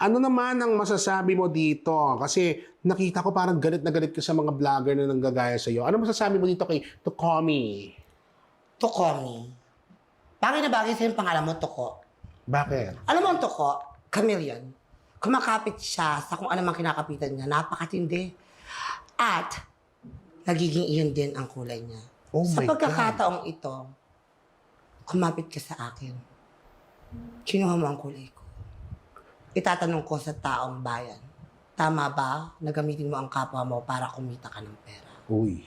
Ano naman ang masasabi mo dito? Kasi nakita ko parang galit na galit ka sa mga vlogger na nanggagaya sa'yo. Ano masasabi mo dito kay Tokomi? Tukomi. Bagay na bagay sa'yo yung pangalan mo, Tuko. Bakit? Alam mo ang Tuko? Chameleon. Kumakapit siya sa kung ano man kinakapitan niya. Napakatindi. At, nagiging iyon din ang kulay niya. Oh sa my pagkakataong ito, kumapit ka sa akin. Kinuha mo ang kulay ko. Itatanong ko sa taong bayan, tama ba na gamitin mo ang kapwa mo para kumita ka ng pera? Uy.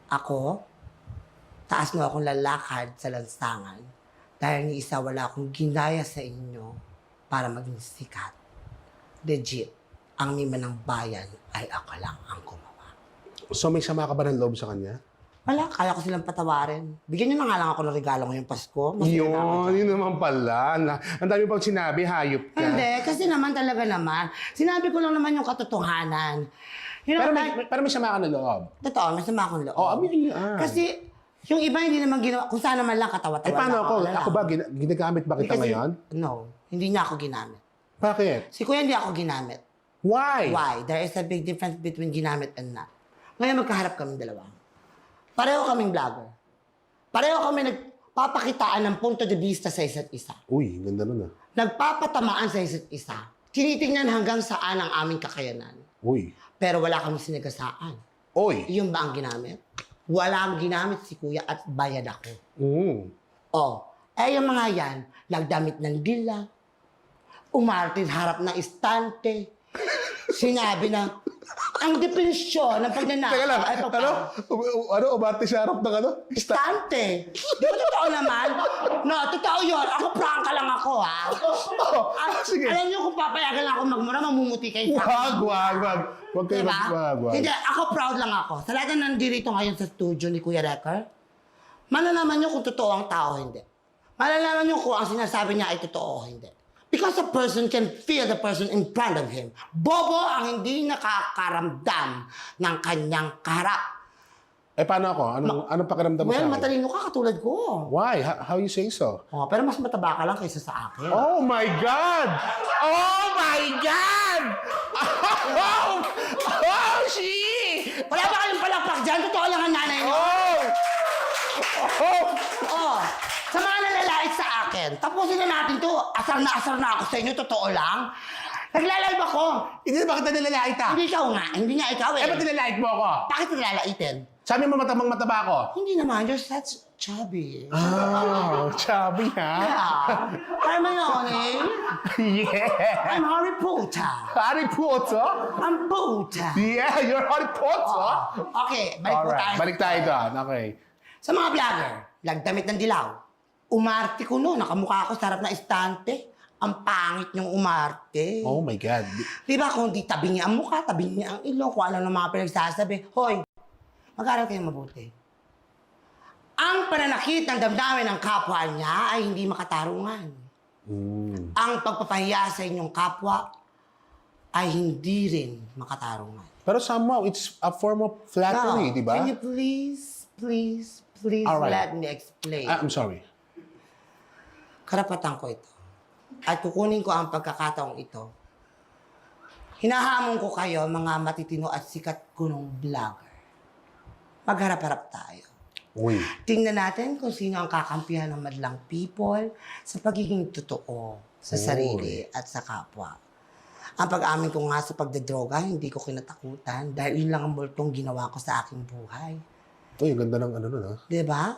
Ako, taas mo akong lalakad sa lansangan dahil ni isa wala akong ginaya sa inyo para maging sikat. Legit, ang mima ng bayan ay ako lang ang gumawa. So may sama ka ba ng loob sa kanya? Wala, kaya ko silang patawarin. Bigyan nyo na nga lang ako ng regalo ngayong Pasko. Masaya na ako. Yun naman pala. Ang dami pang sinabi, hayop ka. Hindi, kasi naman talaga naman. Sinabi ko lang naman yung katotohanan. You know, Pero may sama ka ng loob. totoo, masama akong loob. Oh, amin yan. Kasi yung iba hindi naman ginawa, kung saan naman lang katawa-tawa paano lang ako? wala Ako lang. ba, ginagamit ba kita Kasi- ngayon? No, hindi niya ako ginamit. Bakit? Si Kuya hindi ako ginamit. Why? Why? There is a big difference between ginamit and not. Ngayon magkaharap kaming dalawa. Pareho kaming vlogger. Pareho kami nagpapakitaan ng punto de vista sa isa't isa. Uy, ganda nun ah. Nagpapatamaan sa isa't isa. Tinitingnan hanggang saan ang aming kakayanan. Uy. Pero wala kaming sinagasaan. Oy. Iyon ba ang ginamit? Walang ginamit si Kuya at bayad ako. Oh, yung mga yan, nagdamit ng dila, umartid harap ng istante, sinabi na, ang definisyon ng pagnanakaw Teka lang, ay umarte siya harap ng ano? istante. Di ba totoo naman? No, totoo yun. Ako prangka lang ako, ha? Sige. Alam niyo kung papayagan lang ako magmura, mamumuti kayo sa akin. Wag. Huwag kayo Diba? wag. Hindi, ako proud lang ako. Sa lahat na nandito ngayon sa studio ni Kuya Recker, malalaman niyo kung totoo ang tao o hindi. Malalaman niyo kung ang sinasabi niya ay totoo o hindi. Because a person can feel the person in front of him. Bobo ang hindi nakakaramdam ng kanyang kaharap. Paano ako? Anong pakiramdam mo sa Well, akin? matalino ka katulad ko. Why? How you say so? Oh, pero mas mataba ka lang kaysa sa akin. Oh my God! Oh my God! Oh, she! Wala ba kayong palakpak dyan? Totoo lang ang nanay niyo. Oh, sa mga nalalait sa akin, tapusin na natin to. Asar na ako sa inyo, totoo lang. Naglalait ako. Hindi na bakit nalalait ka? Hindi ikaw nga, hindi nga ikaw eh. Ba't nilalait mo ako? Bakit nilalaitin? Sabi mo mataba ako. Hindi naman, you're such chubby. Chubby ha? Yeah. Hermione, Yeah! I'm Harry Potter. Harry Potter? I'm Potter. Yeah, you're Harry Potter? Okay, balik po tayo. Alright, balik tayo doon. Okay. Sa mga vlogger, nagdamit ng dilaw. Umarte ko no, nakamukha ako sa harap na istante. Ang pangit niyong umarte. Oh my God. Di ba kung di tabi niya ang mukha, tabi niya ang ilong, kung ano ng mga pinagsasabi. Hoy, mag-aral kayo mabuti. Ang pananakit ng damdamin ng kapwa niya ay hindi makatarungan. Ang pagpapahiya sa inyong kapwa ay hindi rin makatarungan. Pero somehow, it's a form of flattery, Now, di ba? Can you please Alright. let me explain? I'm sorry. Karapatan ko ito. At kukunin ko ang pagkakataong ito. Hinahamon ko kayo, mga matitino at sikat kunong vlogger. Magharap-harap tayo. Uy. Tingnan natin kung sino ang kakampihan ng madlang people sa pagiging totoo sa sarili at sa kapwa. Ang pag-amin ko nga sa pagdadroga, hindi ko kinatakutan dahil yun lang ang multong ginawa ko sa aking buhay. Uy, ang ganda ng ano nun ha? Di ba?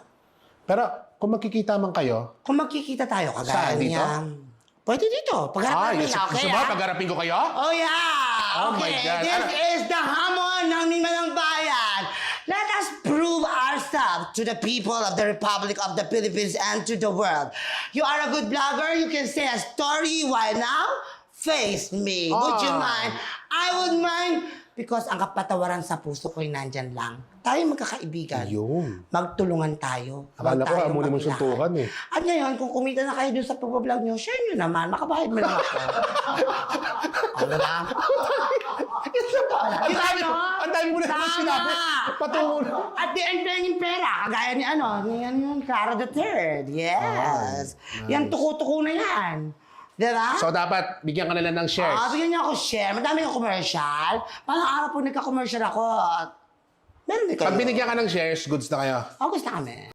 Pero kung magkikita man kayo, Kung magkikita tayo, kagaya Saan, dito? niya. Pwede dito. Pagharap namin, okay? gusto mo, ah? pagharapin ko kayo? Oh yeah! Oh my Okay, God. this is the hamon ng Mimanang Bayan. Let us prove ourselves to the people of the Republic of the Philippines and to the world. You are a good blogger. You can say a story. Why now? Face me. Would you mind? I would mind. Because ang kapatawaran sa puso ko'y nandyan lang. Tayo magkakaibigan. Yun. Magtulungan tayo. Akala ko, Huwag tayo amo naman maglahat. suntukan eh. At ngayon, kung kumita na kayo dun sa pag-vlog nyo, share nyo naman. Makabahid mo lang ako. Ano na? Ang dami mo na naman sinabi. Patungo na. At the end pa yung pera. Kagaya ni ano, ni Clara the Third. Yes. Yan, tuko-tuko na yan. Diba? So, dapat bigyan ka nila ng shares. Bigyan niyo ako share. Madami yung commercial. Parang araw po nagka-commercial ako. Meron din kayo. Pag binigyan ka ng shares, goods na kayo. Gusto kami.